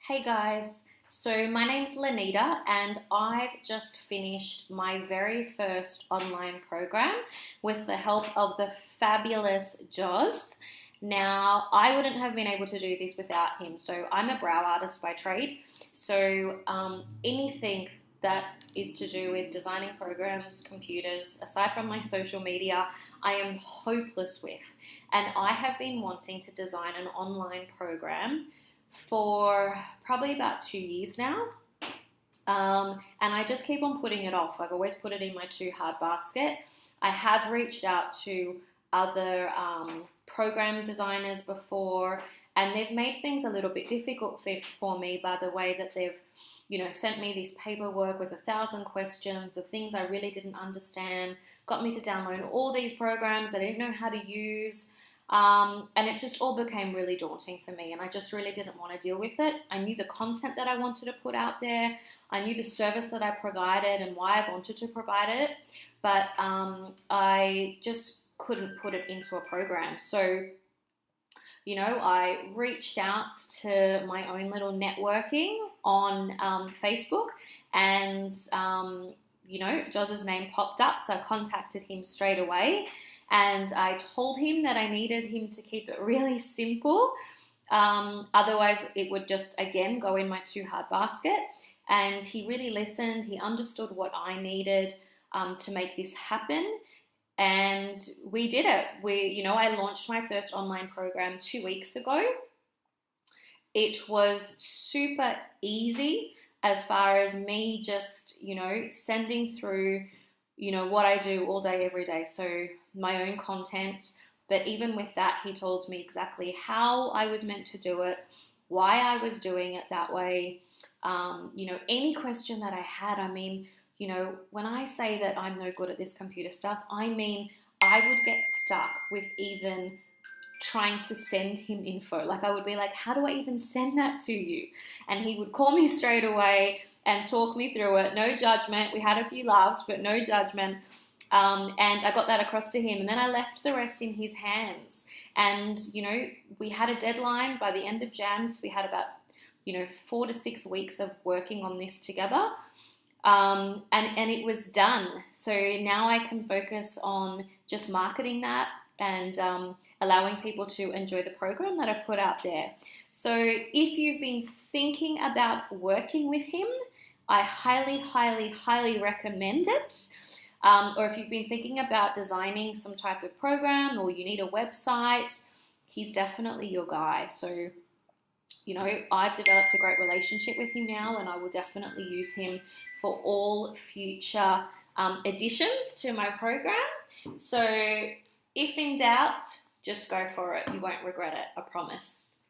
Hey guys, so my name's Lanita and I've just finished my very first online program with the help of the fabulous Jos. Now, I wouldn't have been able to do this without him. So I'm a brow artist by trade. So anything that is to do with designing programs, computers, aside from my social media, I am hopeless with. And I have been wanting to design an online program for probably about 2 years now. And I just keep on putting it off. I've always put it in my too hard basket. I have reached out to other program designers before, and they've made things a little bit difficult for me by the way that they've sent me this paperwork with 1,000 questions of things I really didn't understand, got me to download all these programs I didn't know how to use. And it just all became really daunting for me, and I just really didn't want to deal with it. I knew the content that I wanted to put out there. I knew the service that I provided and why I wanted to provide it, but I just couldn't put it into a program. So, I reached out to my own little networking on Facebook, and, Jos's name popped up, so I contacted him straight away. And I told him that I needed him to keep it really simple. Otherwise, it would just, again, go in my too hard basket. And he really listened. He understood what I needed to make this happen. And we did it. I launched my first online program 2 weeks ago. It was super easy as far as me just, sending through what I do all day, every day. So my own content. But even with that, he told me exactly how I was meant to do it, why I was doing it that way. Any question that I had, when I say that I'm no good at this computer stuff, I mean, I would get stuck with even trying to send him info. Like I would be like, how do I even send that to you? And he would call me straight away and talk me through it. No judgment. We had a few laughs, but no judgment. And I got that across to him. And then I left the rest in his hands. And, we had a deadline by the end of Jan. So we had about, 4 to 6 weeks of working on this together. And it was done. So now I can focus on just marketing that and allowing people to enjoy the program that I've put out there. So if you've been thinking about working with him, I highly, highly, highly recommend it. Or if you've been thinking about designing some type of program or you need a website, he's definitely your guy. So, I've developed a great relationship with him now, and I will definitely use him for all future additions to my program. So if in doubt, just go for it. You won't regret it, I promise.